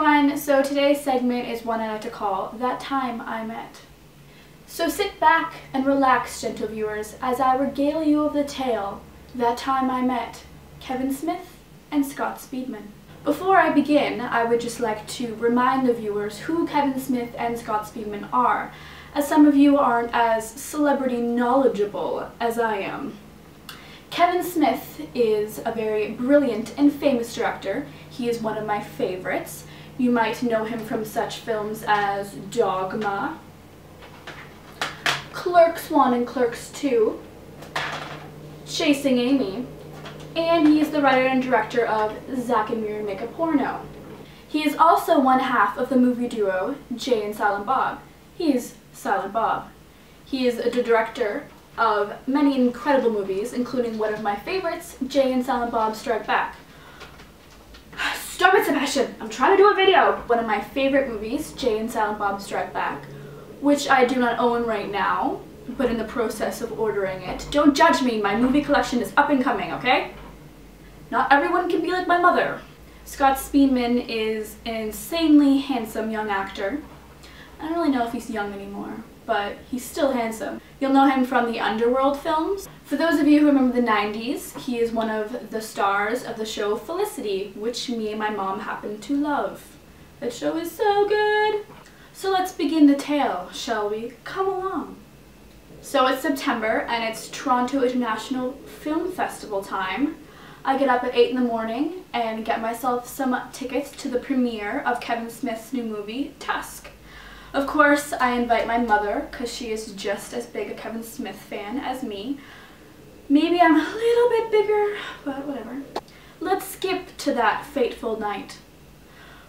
everyone, so today's segment is one I like to call That Time I Met. So sit back and relax, gentle viewers, as I regale you of the tale, That Time I Met, Kevin Smith and Scott Speedman. Before I begin, I would just like to remind the viewers who Kevin Smith and Scott Speedman are, as some of you aren't as celebrity knowledgeable as I am. Kevin Smith is a very brilliant and famous director. He is one of my favorites. You might know him from such films as Dogma, Clerks 1 and Clerks 2, Chasing Amy, and he is the writer and director of Zack and Miri Make a Porno. He is also one half of the movie duo Jay and Silent Bob. He is Silent Bob. He is the director of many incredible movies, including one of my favorites, Jay and Silent Bob Strike Back. Stop it, Sebastian! I'm trying to do a video! One of my favorite movies, Jay and Silent Bob Strike Back, which I do not own right now, but in the process of ordering it. Don't judge me, my movie collection is up and coming, okay? Not everyone can be like my mother. Scott Speedman is an insanely handsome young actor. I don't really know if he's young anymore, but he's still handsome. You'll know him from the Underworld films. For those of you who remember the 90s, he is one of the stars of the show Felicity, which me and my mom happen to love. That show is so good! So let's begin the tale, shall we? Come along. So it's September and it's Toronto International Film Festival time. I get up at 8 in the morning and get myself some tickets to the premiere of Kevin Smith's new movie, Tusk. Of course, I invite my mother, because she is just as big a Kevin Smith fan as me. Maybe I'm a little bit bigger, but whatever. Let's skip to that fateful night.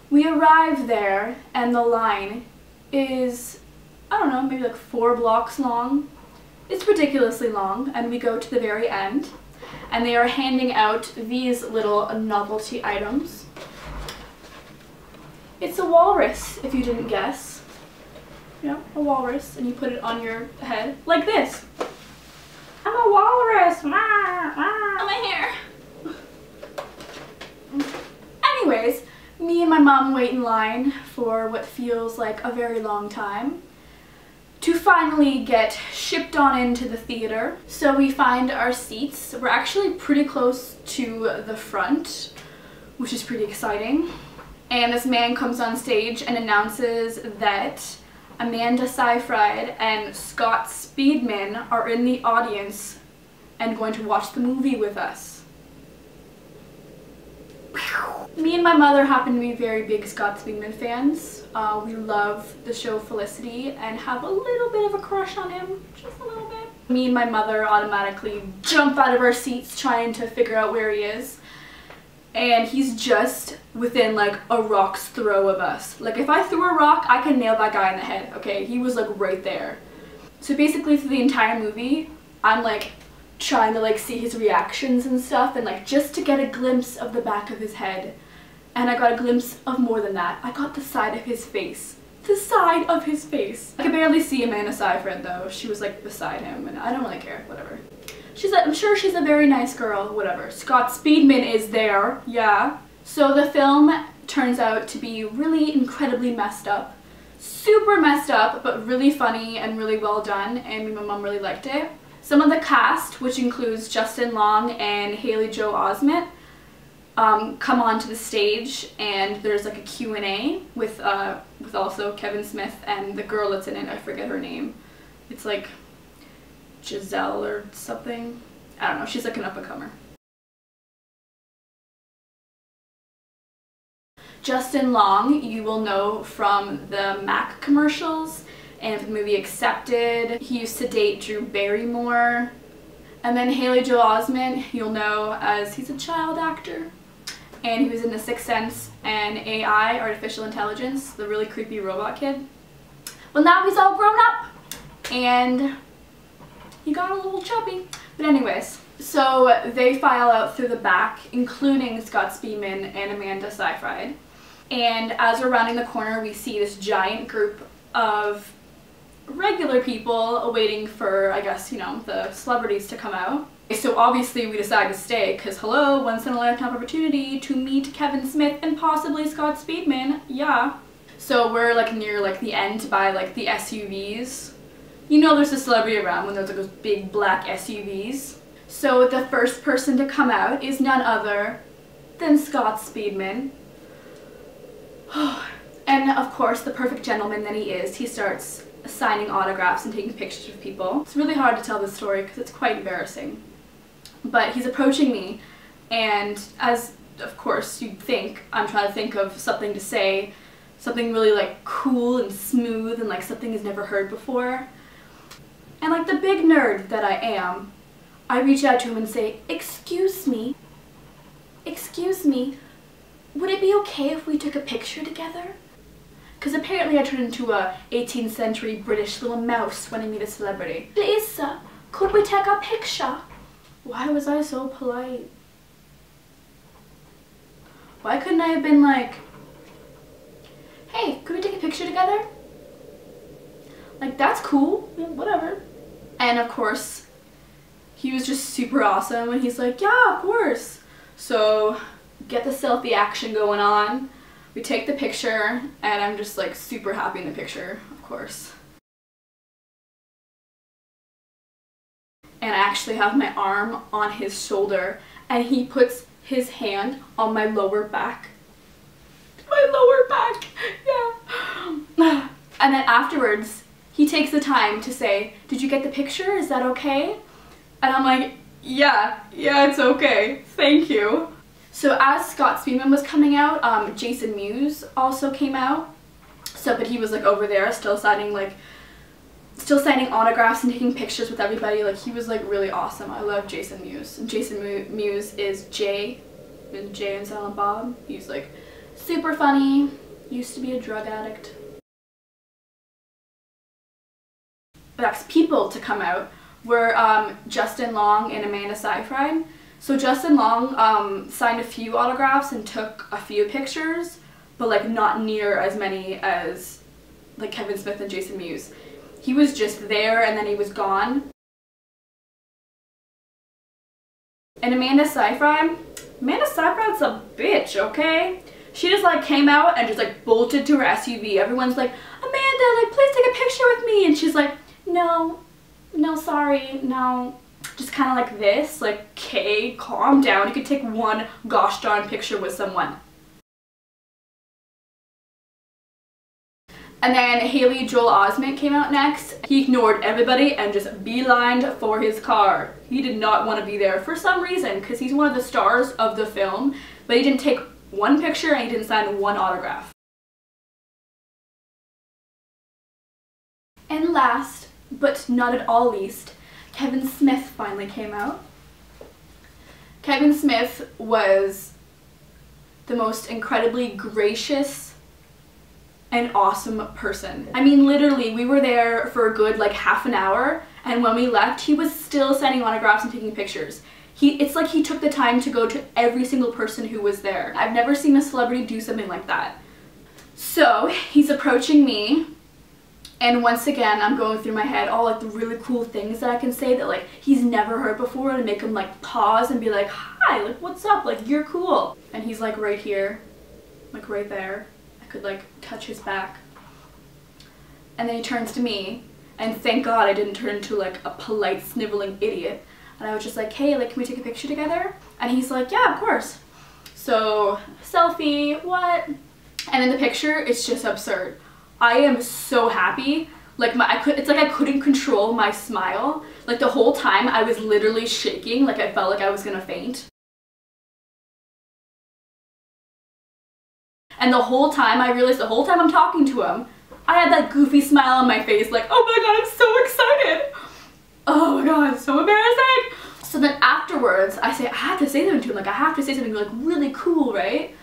We arrive there, and the line is, I don't know, maybe like 4 blocks long. It's ridiculously long, and we go to the very end, and they are handing out these little novelty items. It's a walrus, if you didn't guess. You know, a walrus, and you put it on your head, like this. I'm a walrus! On my hair! Anyways, me and my mom wait in line for what feels like a very long time to finally get shipped on into the theater. So we find our seats. We're actually pretty close to the front, which is pretty exciting. And this man comes on stage and announces that Amanda Seyfried and Scott Speedman are in the audience and going to watch the movie with us. Me and my mother happen to be very big Scott Speedman fans. We love the show Felicity and have a little bit of a crush on him, just a little bit. Me and my mother automatically jump out of our seats trying to figure out where he is. And he's just within like a rock's throw of us. Like if I threw a rock, I can nail that guy in the head, okay? He was like right there. So basically through the entire movie, I'm like trying to like see his reactions and stuff and like just to get a glimpse of the back of his head. And I got a glimpse of more than that. I got the side of his face. The side of his face. I could barely see Amanda Seyfried though. She was like beside him and I don't really care, whatever. I'm sure she's a very nice girl, whatever. Scott Speedman is there, yeah. So the film turns out to be really incredibly messed up. Super messed up, but really funny and really well done, and me and my mom really liked it. Some of the cast, which includes Justin Long and Haley Joel Osment, come onto the stage, and there's like a Q&A with also Kevin Smith and the girl that's in it, I forget her name. It's like Giselle or something. I don't know, she's like an up-and-comer. Justin Long, you will know from the Mac commercials and from the movie Accepted. He used to date Drew Barrymore. And then Haley Joel Osment, you'll know as he's a child actor. And he was in The Sixth Sense and AI, Artificial Intelligence, the really creepy robot kid. Well, now he's all grown up and he got a little chubby. But anyways, so they file out through the back, including Scott Speedman and Amanda Seyfried. And as we're rounding the corner, we see this giant group of regular people waiting for, I guess, you know, the celebrities to come out. So obviously we decided to stay because hello, once in a lifetime opportunity to meet Kevin Smith and possibly Scott Speedman, yeah. So we're like near like the end by like the SUVs. You know there's a celebrity around when there's like those big black SUVs. So the first person to come out is none other than Scott Speedman. And of course, the perfect gentleman that he is, he starts signing autographs and taking pictures of people. It's really hard to tell this story because it's quite embarrassing. But he's approaching me, and as of course you'd think, I'm trying to think of something to say, something really like cool and smooth and like something he's never heard before. And like the big nerd that I am, I reach out to him and say, excuse me, would it be okay if we took a picture together? Because apparently I turn into a 18th century British little mouse when I meet a celebrity. Please sir, could we take a picture? Why was I so polite? Why couldn't I have been like, hey, could we take a picture together? Like, that's cool, yeah, whatever. And of course, he was just super awesome and he's like, yeah, of course. So, get the selfie action going on. We take the picture and I'm just like super happy in the picture, of course. And I actually have my arm on his shoulder and he puts his hand on my lower back. My lower back, yeah. And then afterwards, he takes the time to say, did you get the picture? Is that okay? And I'm like, yeah, it's okay, thank you. So as Scott Speedman was coming out, Jason Mewes also came out. So, but he was like over there still signing autographs and taking pictures with everybody. Like, he was like really awesome. I love Jason Mewes. And Jason Mewes is Jay and Silent Bob. He's like super funny, used to be a drug addict. The next people to come out were Justin Long and Amanda Seyfried. So Justin Long signed a few autographs and took a few pictures, but like not near as many as like Kevin Smith and Jason Mewes. He was just there and then he was gone. And Amanda Seyfried's a bitch, okay? She just like came out and just like bolted to her SUV. Everyone's like, Amanda, like please take a picture with me. And she's like, no, sorry, no. Just kind of like this, like, okay, calm down. You could take one gosh darn picture with someone. And then Haley Joel Osment came out next. He ignored everybody and just beelined for his car. He did not want to be there for some reason because he's one of the stars of the film, but he didn't take one picture and he didn't sign one autograph. And last, but not at all least, Kevin Smith finally came out. Kevin Smith was the most incredibly gracious and awesome person. I mean, literally, we were there for a good like half an hour, and when we left, he was still signing autographs and taking pictures. It's like he took the time to go to every single person who was there. I've never seen a celebrity do something like that. So, he's approaching me, and once again, I'm going through my head all like the really cool things that I can say that like he's never heard before to make him like pause and be like, hi, like what's up, like you're cool. And he's like right here, like right there. I could like touch his back. And then he turns to me, and thank God I didn't turn into like a polite sniveling idiot. And I was just like, hey, like can we take a picture together? And he's like, yeah, of course. So, selfie, what? And in the picture, it's just absurd. I am so happy. Like it's like I couldn't control my smile. Like the whole time I was literally shaking, like I felt like I was gonna faint. And the whole time I realized, the whole time I'm talking to him, I had that goofy smile on my face like, oh my god, I'm so excited. Oh my god, it's so embarrassing. So then afterwards, I have to say something to him, like I have to say something like really cool, right?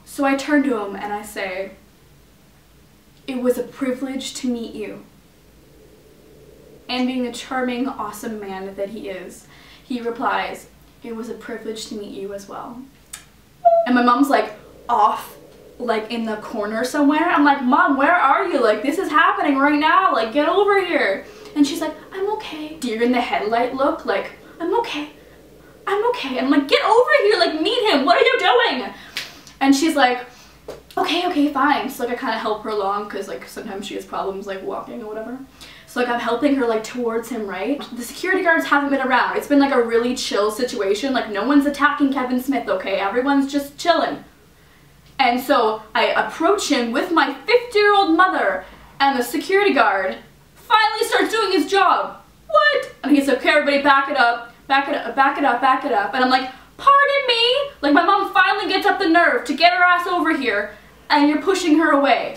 So I turn to him and I say, it was a privilege to meet you. And being the charming, awesome man that he is, he replies, it was a privilege to meet you as well. And my mom's like off, like in the corner somewhere. I'm like, Mom, where are you? Like this is happening right now, like get over here. And she's like, I'm okay. Deer in the headlight look, like, I'm okay. I'm okay. And I'm like, get over here, like, meet him. What are you doing? And she's like, okay, fine. So like I kind of help her along because like sometimes she has problems like walking or whatever. So like I'm helping her like towards him, right? The security guards haven't been around. It's been like a really chill situation. Like no one's attacking Kevin Smith, okay? Everyone's just chilling. And so I approach him with my 50-year-old mother, and the security guard finally starts doing his job. What? And he's like, okay, everybody back it up, back it up, back it up, back it up. And I'm like, pardon me? Like my mom finally gets up the nerve to get her ass over here, and you're pushing her away.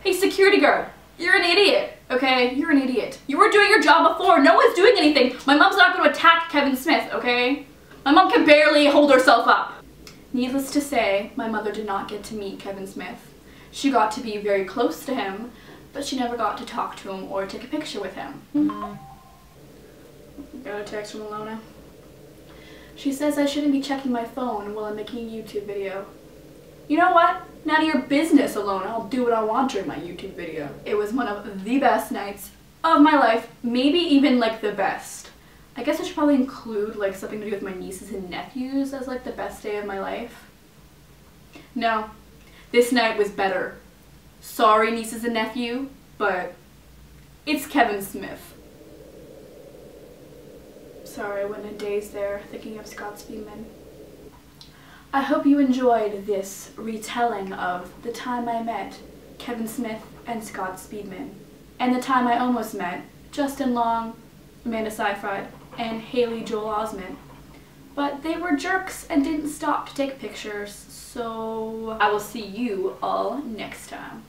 Hey, security guard, you're an idiot, okay? You're an idiot. You were doing your job before. No one's doing anything. My mom's not going to attack Kevin Smith, okay? My mom can barely hold herself up. Needless to say, my mother did not get to meet Kevin Smith. She got to be very close to him, but she never got to talk to him or take a picture with him. Got a text from Alona. She says I shouldn't be checking my phone while I'm making a YouTube video. You know what? None of your business, Alona. I'll do what I want during my YouTube video. It was one of the best nights of my life, maybe even like the best. I guess I should probably include like something to do with my nieces and nephews as like the best day of my life. No, this night was better. Sorry, nieces and nephew, but it's Kevin Smith. Sorry, I went in a daze there thinking of Scott Speedman. I hope you enjoyed this retelling of the time I met Kevin Smith and Scott Speedman, and the time I almost met Justin Long, Amanda Seyfried, and Haley Joel Osment. But they were jerks and didn't stop to take pictures, so I will see you all next time.